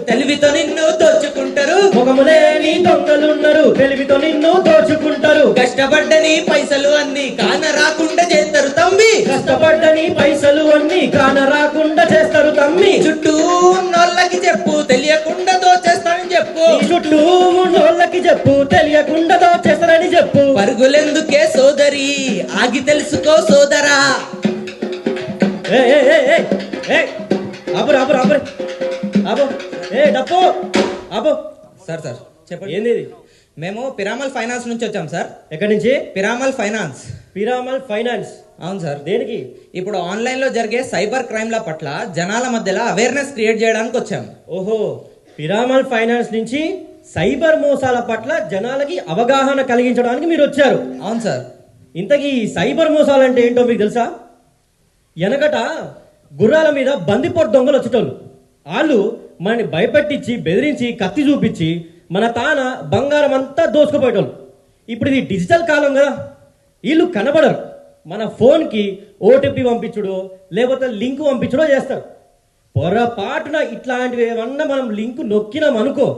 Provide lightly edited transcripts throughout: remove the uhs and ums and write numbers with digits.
తెలివితో నిన్ను దోచుకుంటారు. మొగములేని దొంగలున్నారు, తెలివితో నిన్ను దోచుకుంటారు. కష్టపడ్డని పైసలు అన్ని కాన రాకుండా చేస్తారు తమ్మి. కష్టపడ్డని పైసలు అన్ని కాన రాకుండా చేస్తారు తమ్మి. చుట్టూ ఉన్నోళ్ళకి చెప్పు తెలియకుండా దోచేస్తానని చెప్పు. చుట్టూ ఉన్నోళ్ళకి చెప్పు తెలియకుండా దోచేస్తారని చెప్పు. పరుగులెందుకే సోదరి ఆగి తెలుసుకో సోదరా. సార్ సార్ చెప్పండి. ఏంది? మేము పిరామల్ ఫైనాన్స్ నుంచి వచ్చాం సార్. ఎక్కడి నుంచి? పిరామల్ ఫైనాన్స్. పిరామల్ ఫైనాన్స్? అవును సార్. దేనికి? ఇప్పుడు ఆన్లైన్ లో జరిగే సైబర్ క్రైమ్ల పట్ల జనాల మధ్యలో అవేర్నెస్ క్రియేట్ చేయడానికి వచ్చాం. ఓహో, పిరామల్ ఫైనాన్స్ నుంచి సైబర్ మోసాల పట్ల జనాలకి అవగాహన కలిగించడానికి మీరు వచ్చారు. అవును సార్. ఇంతకీ సైబర్ మోసాలు అంటే ఏంటో మీకు తెలుసా? వెనకట గుర్రాల మీద బందిపోటు దొంగలు వచ్చేటోళ్ళు. వాళ్ళు మనని భయపెట్టించి బెదిరించి కత్తి చూపించి మన తాన బంగారం అంతా దోసుకుపోయేటోళ్ళు. ఇప్పుడు ఇది డిజిటల్ కాలం కదా, వీళ్ళు కనబడరు. మన ఫోన్కి ఓటీపీ పంపించుడో లేకపోతే లింక్ పంపించుడో చేస్తారు. పొరపాటున ఇట్లాంటివి ఏమన్నా మనం లింక్ నొక్కినాం అనుకో,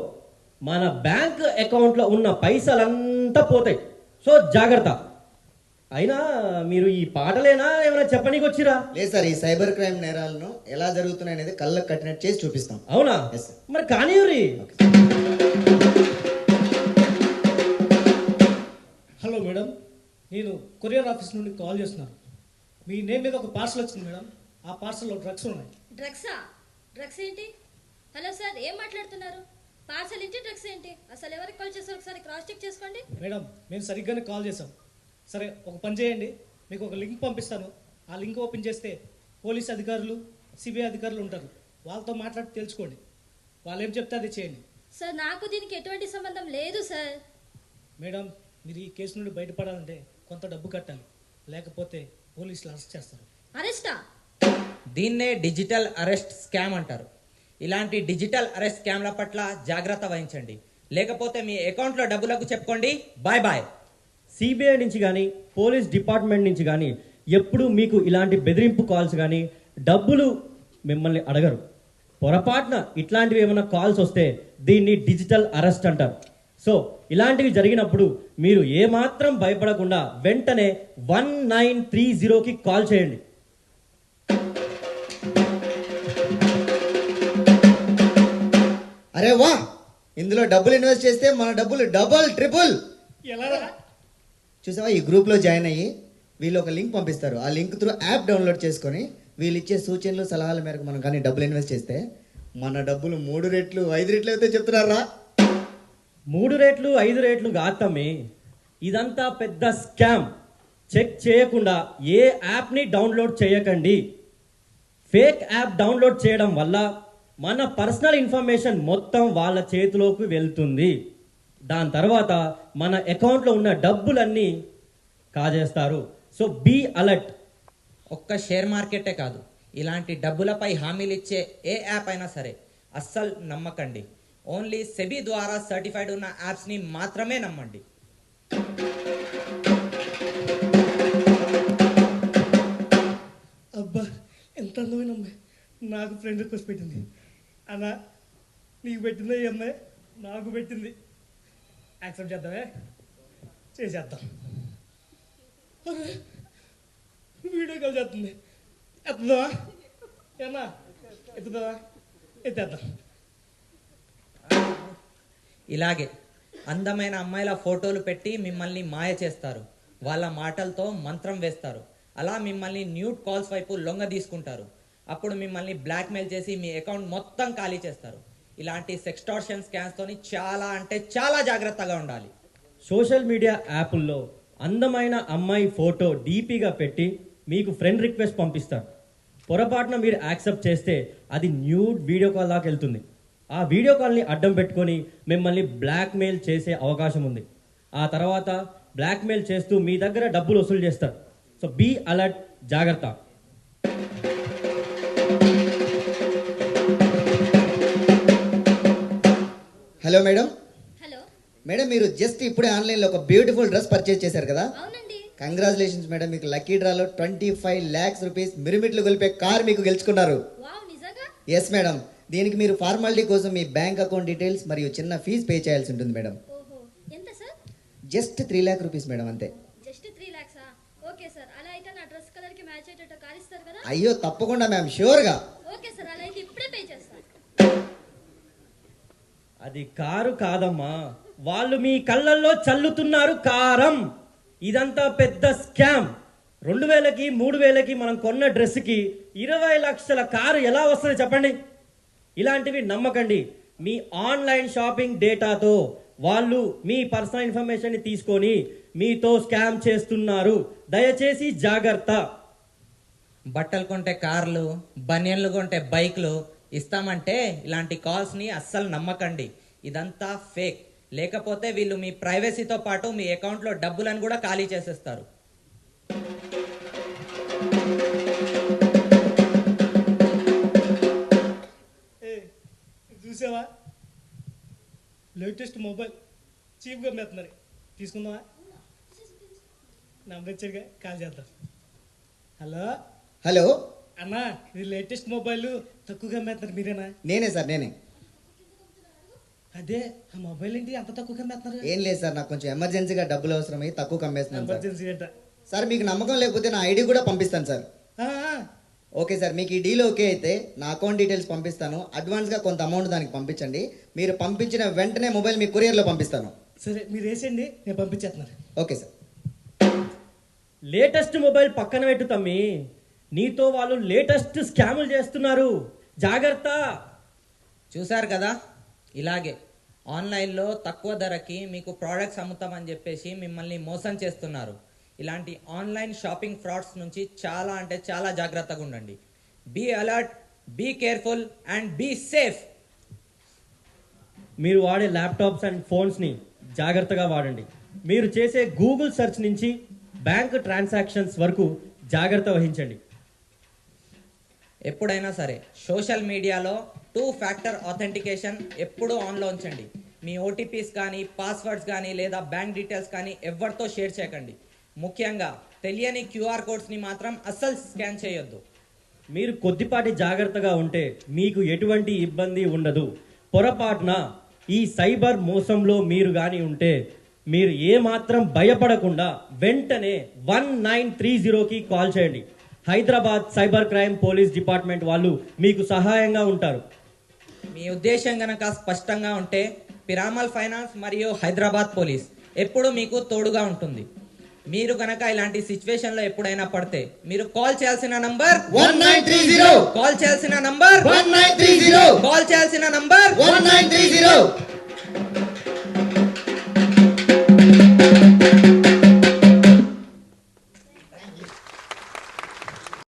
మన బ్యాంక్ అకౌంట్లో ఉన్న పైసలంతా పోతాయి. సో జాగ్రత్త. అయినా మీరు ఈ పాటలేనా ఏమైనా చెప్పనీకి వచ్చిరా? లేదు సార్, ఈ సైబర్ క్రైమ్ నేరాలను ఎలా జరుగుతున్నాయి అనేది కళ్ళకు కట్టినట్టు చేసి చూపిస్తాం. అవునా? మరి కానీ హలో మేడం, నేను కొరియర్ ఆఫీస్ నుండి కాల్ చేస్తున్నాను. మీ నేమ్ మీద ఒక పార్సల్ వచ్చింది మేడం. ఆ పార్సల్లో డ్రగ్స్ ఉన్నాయి. డ్రగ్సా? డ్రగ్స్ ఏంటి? హలో సార్, ఏం మాట్లాడుతున్నారు? పార్సల్ ఏంటి, డ్రగ్స్ ఏంటి? అసలు ఎవరికి కాల్ చేస్తారు ఒకసారి క్రాస్ చెక్ చేసుకోండి. మేడం, మేము సరిగ్గానే కాల్ చేసాం. సరే, ఒక పని చేయండి, మీకు ఒక లింక్ పంపిస్తాను. ఆ లింక్ ఓపెన్ చేస్తే పోలీస్ అధికారులు, సిబిఐ అధికారులు ఉంటారు. వాళ్ళతో మాట్లాడి తెలుసుకోండి. వాళ్ళు ఏం చెప్తే అది చేయండి. సార్, నాకు దీనికి ఎటువంటి సంబంధం లేదు సార్. మేడం, మీరు ఈ కేసు నుండి బయటపడాలంటే కొంత డబ్బు కట్టాలి, లేకపోతే పోలీసులు అరెస్ట్ చేస్తారు. అరెస్టా? దీన్నే డిజిటల్ అరెస్ట్ స్కామ్ అంటారు. ఇలాంటి డిజిటల్ అరెస్ట్ స్కామ్ల పట్ల జాగ్రత్త వహించండి, లేకపోతే మీ అకౌంట్లో డబ్బులకు చెప్పుకోండి. Bye bye. సిబిఐ నుంచి కానీ పోలీస్ డిపార్ట్మెంట్ నుంచి కానీ ఎప్పుడు మీకు ఇలాంటి బెదిరింపు కాల్స్ కానీ డబ్బులు మిమ్మల్ని అడగరు. పొరపాటున ఇట్లాంటివి ఏమైనా కాల్స్ వస్తే దీన్ని డిజిటల్ అరెస్ట్ అంటారు. సో ఇలాంటివి జరిగినప్పుడు మీరు ఏమాత్రం భయపడకుండా వెంటనే 1930కి కాల్ చేయండి. అరే వా, ఇందులో డబ్బులు ఇన్వెస్ట్ చేస్తే మన డబ్బులు డబుల్ ట్రిపుల్. ఎలా? చూసావా, ఈ గ్రూప్లో జాయిన్ అయ్యి వీళ్ళు ఒక లింక్ పంపిస్తారు. ఆ లింక్ త్రూ యాప్ డౌన్లోడ్ చేసుకొని వీళ్ళు ఇచ్చే సూచనలు సలహాల మేరకు మనం కానీ డబ్బులు ఇన్వెస్ట్ చేస్తే మన డబ్బులు 3 రెట్లు 5 రెట్లు అయితే చెప్తున్నారా? 3 రెట్లు 5 రెట్లు కాదమ్మి, ఇదంతా పెద్ద స్కామ్. చెక్ చేయకుండా ఏ యాప్ని డౌన్లోడ్ చేయకండి. ఫేక్ యాప్ డౌన్లోడ్ చేయడం వల్ల మన పర్సనల్ ఇన్ఫర్మేషన్ మొత్తం వాళ్ళ చేతిలోకి వెళ్తుంది. దాని తర్వాత మన అకౌంట్లో ఉన్న డబ్బులన్నీ కాజేస్తారు. So be alert. ఒక్క షేర్ మార్కెటే కాదు, ఇలాంటి డబ్బులపై హామీలు ఇచ్చే ఏ యాప్ అయినా సరే అస్సలు నమ్మకండి. ఓన్లీ సెబీ ద్వారా సర్టిఫైడ్ ఉన్న యాప్స్ని మాత్రమే నమ్మండి. అబ్బా, ఎంత అందమైన అమ్మాయి నాకు ఫ్రెండ్ రిక్వెస్ట్ పెట్టింది. అన్న, నీకు పెట్టిందా ఈ అమ్మాయి? నాకు పెట్టింది. యాక్సెప్ట్ చేద్దామే? చేసేద్దాం. వీడియో కాల్ చేస్తుంది. ఎత్తుదామా? ఏమన్నా ఎత్తుదామా? ఎత్తేద్దాం. ఇలాగే అందమైన అమ్మాయిల ఫోటోలు పెట్టి మిమ్మల్ని మాయ చేస్తారు. వాళ్ళ మాటలతో మంత్రం వేస్తారు. అలా మిమ్మల్ని న్యూడ్ కాల్స్ వైపు లొంగ తీసుకుంటారు. అప్పుడు మిమ్మల్ని బ్లాక్మెయిల్ చేసి మీ అకౌంట్ మొత్తం ఖాళీ చేస్తారు. ఇలాంటి సెక్స్టార్షన్ స్కామ్స్ తోని చాలా అంటే చాలా జాగ్రత్తగా ఉండాలి. సోషల్ మీడియా యాప్ల్లో అందమైన అమ్మాయి ఫోటో డీపీగా పెట్టి మీకు ఫ్రెండ్ రిక్వెస్ట్ పంపిస్తారు. పొరపాటున మీరు యాక్సెప్ట్ చేస్తే అది న్యూడ్ వీడియో కాల్ దాకా వెళ్తుంది. ఆ వీడియో కాల్ని అడ్డం పెట్టుకొని మిమ్మల్ని బ్లాక్మెయిల్ చేసే అవకాశం ఉంది. ఆ తర్వాత బ్లాక్మెయిల్ చేస్తూ మీ దగ్గర డబ్బులు వసూలు చేస్తారు. సో బీ అలర్ట్, జాగ్రత్త. Hello madam. హలో మేడం, మీరు జస్ట్ ఇప్పుడే ఆన్లైన్లో ఒక బ్యూటిఫుల్ డ్రెస్ పర్చేజ్ చేశారు కదా? అవునండి. కంగ్రాచులేషన్స్ మేడం, మీకు లక్కీ డ్రాలో 25 lakhs రూపీస్ మిరుమిట్లు గొలిపే కార్ మీకు గెలుచుకున్నారు. వావ్, నిజంగా? ఎస్ మేడం, దీనికి మీరు ఫార్మాలిటీ కోసం మీ బ్యాంక్ అకౌంట్ డీటెయిల్స్ మరియు చిన్న ఫీజు పే చేయాల్సి ఉంటుంది మేడం. ఓహో, ఎంత sir? Just 3 lakh rupees madam అంతే. Just 3 lakhs? ఓకే సార్, అలా అయితే నా డ్రెస్ కలర్ కి మ్యాచ్ అయ్యేటట్టు కార్ ఇస్తారు కదా? అయ్యో తప్పకుండా మ్యామ్, షూర్గా. ఓకే సార్, అలా అయితే ఇప్పుడే పే చేస్తాను. అది కారు కాదమ్మా, వాళ్ళు మీ కళ్ళల్లో చల్లుతున్నారు కారం. ఇదంతా పెద్ద స్కామ్. 2000కి 3000కి మనం కొన్న డ్రెస్కి 20 లక్షల కారు ఎలా వస్తుంది చెప్పండి? ఇలాంటివి నమ్మకండి. మీ ఆన్లైన్ షాపింగ్ డేటాతో వాళ్ళు మీ పర్సనల్ ఇన్ఫర్మేషన్ తీసుకొని మీతో స్కామ్ చేస్తున్నారు. దయచేసి జాగ్రత్త. బట్టలు కొంటే కార్లు, బనియన్లు కొంటే బైక్లు ఇస్తామంటే ఇలాంటి కాల్స్ని అస్సలు నమ్మకండి. ఇదంతా ఫేక్. లేకపోతే వీళ్ళు మీ ప్రైవసీతో పాటు మీ అకౌంట్లో డబ్బులను కూడా ఖాళీ చేసేస్తారు. చూసావా, లేటెస్ట్ మొబైల్ చీప్గా అమ్మేస్తున్నారు. తీసుకుందామా? నంబర్ ఇచ్చాడుగా, కాల్ చేద్దాం. హలో హలో, అన్నా, ఇది లేటెస్ట్ మొబైల్ తక్కువగా అమ్మేస్తున్నారు, మీరేనా? నేనే సార్, నేనే. అదే ఆ మొబైల్ ఏంటి అంత తక్కువగా అమ్మేస్తున్నారు? ఏం లేదు సార్, నాకు కొంచెం ఎమర్జెన్సీగా డబ్బులు అవసరమై తక్కువ కమ్మేస్తున్నాను సార్. ఎమర్జెన్సీ అంట. సార్ మీకు నమ్మకం లేకపోతే నా ఐడి కూడా పంపిస్తాను సార్. ఆ, ఆ. ఓకే సార్, మీకు ఈ డీల్ ఓకే అయితే నా అకౌంట్ డీటెయిల్స్ పంపిస్తాను. అడ్వాన్స్గా కొంత అమౌంట్ దానికి పంపించండి. మీరు పంపించిన వెంటనే మొబైల్ మీ కొరియర్లో పంపిస్తాను. సరే, మీరు వేసేయండి, నేను పంపించేస్తున్నాను. Okay sir. లేటెస్ట్ మొబైల్ పక్కన పెట్టు తమ్మి. నీతో వాళ్ళు లేటెస్ట్ స్కాములు చేస్తున్నారు. జాగ్రత్త. చూశారు కదా, ఇలాగే ఆన్లైన్లో తక్కువ ధరకి మీకు ప్రోడక్ట్స్ అమ్ముతామని చెప్పేసి మిమ్మల్ని మోసం చేస్తున్నారు. ఇలాంటి ఆన్లైన్ షాపింగ్ ఫ్రాడ్స్ నుంచి చాలా అంటే చాలా జాగ్రత్తగా ఉండండి. Be alert, be careful and be safe. మీరు వాడే ల్యాప్టాప్స్ అండ్ ఫోన్స్ని జాగ్రత్తగా వాడండి. మీరు చేసే గూగుల్ సెర్చ్ నుంచి బ్యాంక్ ట్రాన్సాక్షన్స్ వరకు జాగ్రత్త వహించండి. ఎప్పుడైనా సరే సోషల్ మీడియాలో 2 ఫ్యాక్టర్ ఆథెంటికేషన్ ఎప్పుడూ ఆన్లో ఉంచండి. మీ ఓటీపీస్ కానీ, పాస్వర్డ్స్ కానీ లేదా బ్యాంక్ డీటెయిల్స్ కానీ ఎవరితో షేర్ చేయకండి. ముఖ్యంగా తెలియని క్యూఆర్ కోడ్స్ని మాత్రం అస్సలు స్కాన్ చేయొద్దు. మీరు కొద్దిపాటి జాగ్రత్తగా ఉంటే మీకు ఎటువంటి ఇబ్బంది ఉండదు. పొరపాటున ఈ సైబర్ మోసంలో మీరు కానీ ఉంటే మీరు ఏమాత్రం భయపడకుండా వెంటనే 1930కి కాల్ చేయండి. Hyderabad cyber crime police department వాళ్ళు మీకు సహాయంగా ఉంటారు. మీ ఉద్దేశం గనక స్పష్టంగా ఉంటే పిరామల్ ఫైనాన్స్ మరియు హైదరాబాద్ పోలీస్ ఎప్పుడు మీకు తోడుగా ఉంటుంది. మీరు గనక ఇలాంటి సిచ్యువేషన్ లో ఎప్పుడైనా పడితే మీరు కాల్ చేయాల్సిన నంబర్ 1930. కాల్ చేయాల్సిన నంబర్ 1930. కాల్ చేయాల్సిన నంబర్